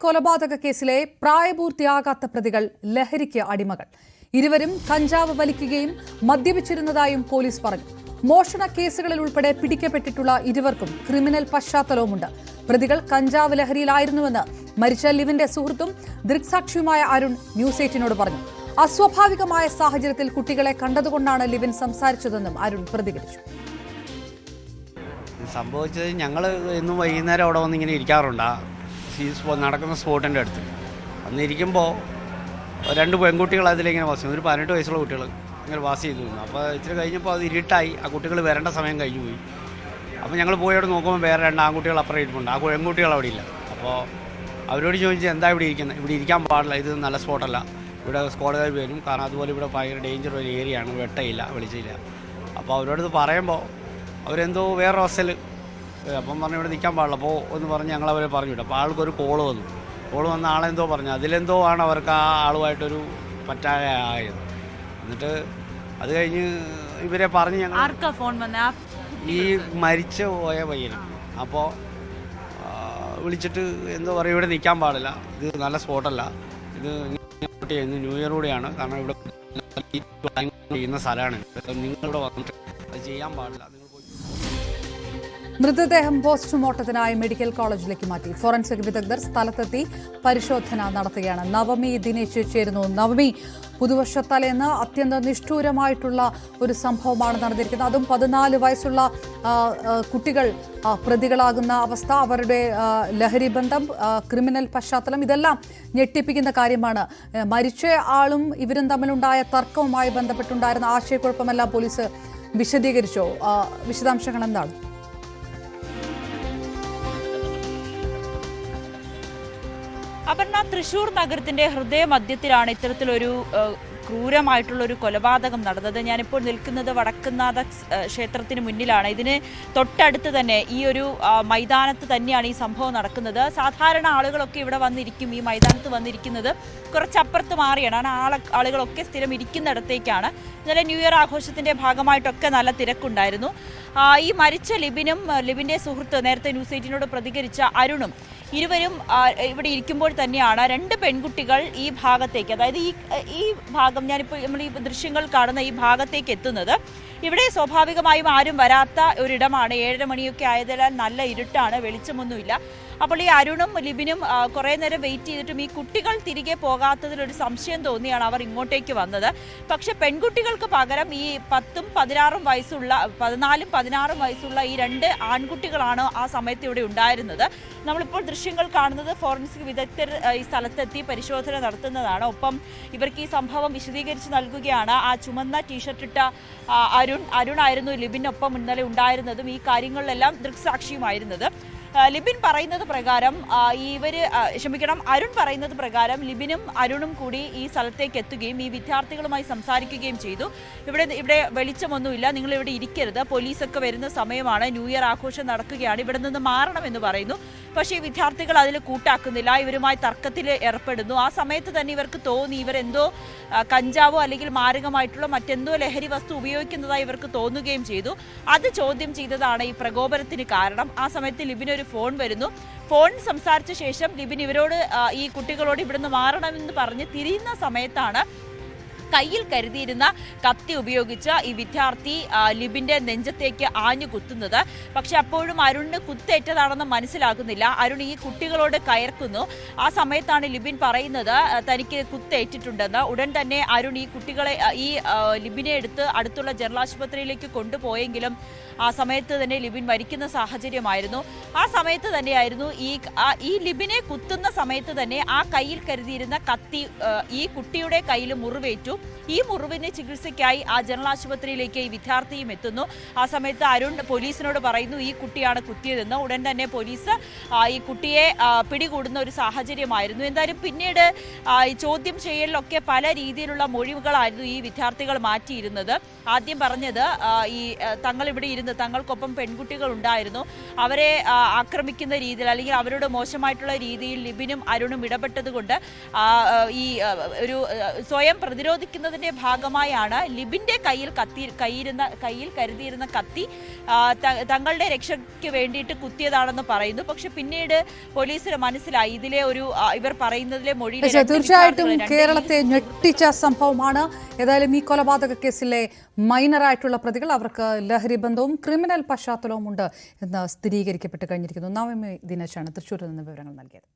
കൊലപാതക കേസിലെ പ്രായപൂർത്തിയാകാത്ത പ്രതികൾ ലഹരിക്ക് അടിമകൾ. ഇരുവരും കഞ്ചാവ് വലിക്കുകയും മദ്യപിച്ചിരുന്നതായും പോലീസ് പറഞ്ഞു. മോഷണ കേസുകളിൽ ഉൾപ്പെടെ പിടിക്കപ്പെട്ടിട്ടുള്ള ഇരുവർക്കും ക്രിമിനൽ പശ്ചാത്തലവുമുണ്ട്. പ്രതികൾ കഞ്ചാവ് ലഹരിയിലായിരുന്നുവെന്ന് മരിച്ച ലിവിന്റെ സുഹൃത്തും ദൃക്സാക്ഷിയുമായ അരുൺ ന്യൂസ് 8നോട് പറഞ്ഞു. അസ്വാഭാവികമായ സാഹചര്യത്തിൽ കുട്ടികളെ കണ്ടതുകൊണ്ടാണ് ലിവിൻ സംസാരിച്ചതെന്നും അരുൺ പ്രതികരിച്ചു. സംഭവിച്ചത് ഞങ്ങൾ ഇന്നും വൈകുന്നേരം അവിടെ വന്ന് ഇങ്ങനെ ഇരിക്കാറുണ്ട്. നടക്കുന്ന സ്പോട്ടിൻ്റെ അടുത്ത് അന്നിരിക്കുമ്പോൾ രണ്ട് പെൺകുട്ടികൾ അതിലിങ്ങനെ വാസി, ഒരു 18 വയസ്സുള്ള കുട്ടികൾ ഇങ്ങനെ വാസ് ചെയ്തു. അപ്പോൾ ഇച്ചിരി കഴിഞ്ഞപ്പോൾ അത് ഇരുട്ടായി, ആ കുട്ടികൾ വരേണ്ട സമയം കഴിഞ്ഞു പോയി. അപ്പോൾ ഞങ്ങൾ പോയി അവിടെ നോക്കുമ്പോൾ വേറെ 2 ആൺകുട്ടികൾ അപ്പുറം ഇരിപ്പുണ്ട്. ആ പെൺകുട്ടികൾ അവിടെ ഇല്ല. അപ്പോൾ അവരോട് ചോദിച്ചാൽ എന്താ ഇവിടെ ഇരിക്കുന്നത്, ഇവിടെ ഇരിക്കാൻ പാടില്ല, ഇത് നല്ല സ്പോട്ടല്ല, ഇവിടെ സ്ക്വാഡുകാർ വരും, കാരണം അതുപോലെ ഇവിടെ ഭയങ്കര ഡേഞ്ചർ ഒരു ഏരിയയാണ്, വെട്ടയില്ല, വെളിച്ചില്ല. അപ്പോൾ അവരോട് പറയുമ്പോൾ അവരെന്തോ വേറെ അവസ്ഥയിൽ അപ്പം പറഞ്ഞു ഇവിടെ നിൽക്കാൻ പാടില്ല, അപ്പോൾ എന്ന് പറഞ്ഞ് ഞങ്ങളവരെ പറഞ്ഞു വിട്ടു. അപ്പോൾ ആൾക്കൊരു കോള് വന്ന ആളെന്തോ പറഞ്ഞു, അതിലെന്തോ ആണ് അവർക്ക് ആ ആളുമായിട്ടൊരു പറ്റാതായത്. എന്നിട്ട് അത് കഴിഞ്ഞ് ഇവരെ പറഞ്ഞ് ഞങ്ങൾ ഫോൺ ഈ മരിച്ചു പോയ പയ്യന് അപ്പോൾ വിളിച്ചിട്ട് എന്തോ പറയും ഇവിടെ നിൽക്കാൻ പാടില്ല, ഇത് നല്ല സ്പോട്ടല്ല, ഇത് ന്യൂ ഇയർ കൂടെയാണ്, കാരണം ഇവിടെ ചെയ്യുന്ന സ്ഥലമാണ്, നിങ്ങളിവിടെ വന്നിട്ട് അത് ചെയ്യാൻ പാടില്ല. മൃതദേഹം പോസ്റ്റ്മോർട്ടത്തിനായി മെഡിക്കൽ കോളേജിലേക്ക് മാറ്റി. ഫോറൻസിക് വിദഗ്ധർ സ്ഥലത്തെത്തി പരിശോധന നടത്തുകയാണ്. നവമി ദിനേശ് ചേരുന്നു. നവമി, പുതുവർഷത്തലേന്ന് അത്യന്തം നിഷ്ഠൂരമായിട്ടുള്ള ഒരു സംഭവമാണ് നടന്നിരിക്കുന്നത്. അതും 14 വയസ്സുള്ള കുട്ടികൾ പ്രതികളാകുന്ന അവസ്ഥ, അവരുടെ ലഹരി ബന്ധം, ക്രിമിനൽ പശ്ചാത്തലം, ഇതെല്ലാം ഞെട്ടിപ്പിക്കുന്ന കാര്യമാണ്. മരിച്ച ആളും ഇവരും തമ്മിലുണ്ടായ തർക്കവുമായി ബന്ധപ്പെട്ടുണ്ടായിരുന്ന ആശയക്കുഴപ്പമെല്ലാം പോലീസ് വിശദീകരിച്ചോ? വിശദാംശങ്ങൾ എന്താണ്? അപർണ, തൃശൂർ നഗരത്തിന്റെ ഹൃദയമധ്യത്തിലാണ് ഇത്തരത്തിലൊരു ക്രൂരമായിട്ടുള്ളൊരു കൊലപാതകം നടന്നത്. ഞാനിപ്പോൾ നിൽക്കുന്നത് വടക്കുന്നാഥ ക്ഷേത്രത്തിന് മുന്നിലാണ്. ഇതിന് തൊട്ടടുത്ത് തന്നെ ഈ ഒരു മൈതാനത്ത് തന്നെയാണ് ഈ സംഭവം നടക്കുന്നത്. സാധാരണ ആളുകളൊക്കെ ഇവിടെ വന്നിരിക്കും, ഈ മൈതാനത്ത് വന്നിരിക്കുന്നത് കുറച്ചപ്പുറത്ത് മാറിയാണ്. ആളുകളൊക്കെ സ്ഥിരം ഇരിക്കുന്നിടത്തേക്കാണ്. ഇന്നലെ ന്യൂ ഇയർ ആഘോഷത്തിന്റെ ഭാഗമായിട്ടൊക്കെ നല്ല തിരക്കുണ്ടായിരുന്നു. ഈ മരിച്ച ലിബിന്റെ സുഹൃത്ത് നേരത്തെ ന്യൂസ് 8നോട് പ്രതികരിച്ച അരുണും ഇരുവരും ഇവിടെ ഇരിക്കുമ്പോൾ തന്നെയാണ് 2 പെൺകുട്ടികൾ ഈ ഭാഗത്തേക്ക്, അതായത് ഈ ഭാഗം ഞാനിപ്പോൾ നമ്മൾ ഈ ദൃശ്യങ്ങൾ കാണുന്ന ഈ ഭാഗത്തേക്ക് എത്തുന്നത്. ഇവിടെ സ്വാഭാവികമായും ആരും വരാത്ത ഒരിടമാണ്. 7:30 മണിയൊക്കെ ആയതിനാൽ നല്ല ഇരുട്ടാണ്, വെളിച്ചമൊന്നുമില്ല. അപ്പോൾ ഈ അരുണും ലിബിനും കുറേ നേരം വെയിറ്റ് ചെയ്തിട്ടും ഈ കുട്ടികൾ തിരികെ പോകാത്തതിലൊരു സംശയം തോന്നിയാണ് അവർ ഇങ്ങോട്ടേക്ക് വന്നത്. പക്ഷെ പെൺകുട്ടികൾക്ക് പകരം ഈ 10ഉം 16ഉം വയസ്സുള്ള 14ഉം 16ഉം വയസ്സുള്ള ഈ 2 ആൺകുട്ടികളാണ് ആ സമയത്ത് ഇവിടെ ഉണ്ടായിരുന്നത്. നമ്മളിപ്പോൾ ദൃശ്യങ്ങൾ കാണുന്നത് ഫോറൻസിക് വിദഗ്ധർ ഈ സ്ഥലത്തെത്തി പരിശോധന നടത്തുന്നതാണ്. ഒപ്പം ഇവർക്ക് ഈ സംഭവം വിശദീകരിച്ച് നൽകുകയാണ് ആ ചുമന്ന ടീഷർട്ടിട്ട അരുണായിരുന്നു ലിബിനൊപ്പം ഇന്നലെ ഉണ്ടായിരുന്നതും ഈ കാര്യങ്ങളിലെല്ലാം ദൃക്സാക്ഷിയുമായിരുന്നത്. ലിബിൻ പറയുന്നത് പ്രകാരം അരുൺ പറയുന്നത് പ്രകാരം ലിബിനും അരുണും കൂടി ഈ സ്ഥലത്തേക്ക് എത്തുകയും ഈ വിദ്യാർത്ഥികളുമായി സംസാരിക്കുകയും ചെയ്തു. ഇവിടെ വെളിച്ചമൊന്നുമില്ല, നിങ്ങൾ ഇവിടെ ഇരിക്കരുത്, പോലീസൊക്കെ വരുന്ന സമയമാണ്, ന്യൂ ഇയർ ആഘോഷം നടക്കുകയാണ്, ഇവിടെ നിന്ന് മാറണമെന്ന് പറയുന്നു. പക്ഷേ ഈ വിദ്യാർത്ഥികൾ അതിൽ കൂട്ടാക്കുന്നില്ല, ഇവരുമായി തർക്കത്തിൽ ഏർപ്പെടുന്നു. ആ സമയത്ത് തന്നെ ഇവർക്ക് തോന്നി ഇവരെന്തോ കഞ്ചാവോ അല്ലെങ്കിൽ മാരകമായിട്ടുള്ള മറ്റെന്തോ ലഹരി വസ്തു ഉപയോഗിക്കുന്നതായി ഇവർക്ക് തോന്നുകയും ചെയ്തു. അത് ചോദ്യം ചെയ്തതാണ് ഈ പ്രകോപനത്തിന് കാരണം. ആ സമയത്ത് ലിബിന് ഒരു ഫോൺ വരുന്നു. ഫോൺ സംസാരിച്ച ശേഷം ലിബിൻ ഈ കുട്ടികളോട് ഇവിടുന്ന് മാറണമെന്ന് പറഞ്ഞ് തിരിയുന്ന സമയത്താണ് കയ്യിൽ കരുതിയിരുന്ന കത്തി ഉപയോഗിച്ച് ഈ വിദ്യാർത്ഥി ലിബിന്റെ നെഞ്ചത്തേക്ക് ആഞ്ഞു കുത്തുന്നത്. പക്ഷെ അപ്പോഴും അരുണിന് കുത്തേറ്റതാണെന്ന് മനസ്സിലാകുന്നില്ല. അരുൺ ഈ കുട്ടികളോട് കയർക്കുന്നു. ആ സമയത്താണ് ലിബിൻ പറയുന്നത് തനിക്ക് കുത്തേറ്റിട്ടുണ്ടെന്ന്. ഉടൻ തന്നെ അരുൺ ലിബിനെ എടുത്ത് അടുത്തുള്ള ജനറൽ ആശുപത്രിയിലേക്ക് കൊണ്ടുപോയെങ്കിലും ആ സമയത്ത് തന്നെ ലിബിൻ മരിക്കുന്ന സാഹചര്യമായിരുന്നു. ആ സമയത്ത് തന്നെയായിരുന്നു ഈ ലിബിനെ കുത്തുന്ന സമയത്ത് തന്നെ ആ കയ്യിൽ കരുതിയിരുന്ന കത്തി ഈ കുട്ടിയുടെ കയ്യിൽ മുറിവേറ്റു. ഈ മുറിവിന് ചികിത്സയ്ക്കായി ആ ജനറൽ ആശുപത്രിയിലേക്ക് ഈ വിദ്യാർത്ഥിയും എത്തുന്നു. ആ സമയത്ത് അരുൺ പോലീസിനോട് പറയുന്നു ഈ കുട്ടിയാണ് കുത്തിയതെന്ന്. ഉടൻ തന്നെ പോലീസ് ഈ കുട്ടിയെ പിടികൂടുന്ന ഒരു സാഹചര്യമായിരുന്നു. എന്തായാലും പിന്നീട് ഈ ചോദ്യം ചെയ്യലിലൊക്കെ പല രീതിയിലുള്ള മൊഴികളായിരുന്നു ഈ വിദ്യാർത്ഥികൾ മാറ്റിയിരുന്നത്. ആദ്യം പറഞ്ഞത് തങ്ങൾ ഇവിടെ ഇരുന്നത് നിന്ന് തങ്ങൾക്കൊപ്പം പെൺകുട്ടികൾ ഉണ്ടായിരുന്നു, അവരെ ആക്രമിക്കുന്ന രീതിയിൽ അല്ലെങ്കിൽ അവരോട് മോശമായിട്ടുള്ള രീതിയിൽ ലിബിനും അരുണും ഇടപെട്ടതുകൊണ്ട് ഒരു സ്വയം പ്രതിരോധിക്കുന്നതിന്റെ ഭാഗമായാണ് ലിബിന്റെ കയ്യിൽ കരുതിയിരുന്ന കത്തി തങ്ങളുടെ രക്ഷയ്ക്ക് വേണ്ടിയിട്ട് കുത്തിയതാണെന്ന് പറയുന്നു. പക്ഷെ പിന്നീട് പോലീസിന് മനസ്സിലായി ഇതിലെ ഇവർ പറയുന്നതിലെ മൊഴി തീർച്ചയായിട്ടും കേരളത്തെ ഞെട്ടിച്ച സംഭവമാണ്. ഏതായാലും ഈ കൊലപാതക കേസിലെ മൈനറായിട്ടുള്ള പ്രതികൾ അവർക്ക് ലഹരി ബന്ധവും ക്രിമിനൽ പശ്ചാത്തലവും ഉണ്ട് എന്ന് സ്ഥിരീകരിക്കപ്പെട്ട് കഴിഞ്ഞിരിക്കുന്നു. നവമി ദിനേശാണ് തൃശ്ശൂരിൽ നിന്ന് വിവരങ്ങൾ നൽകിയത്.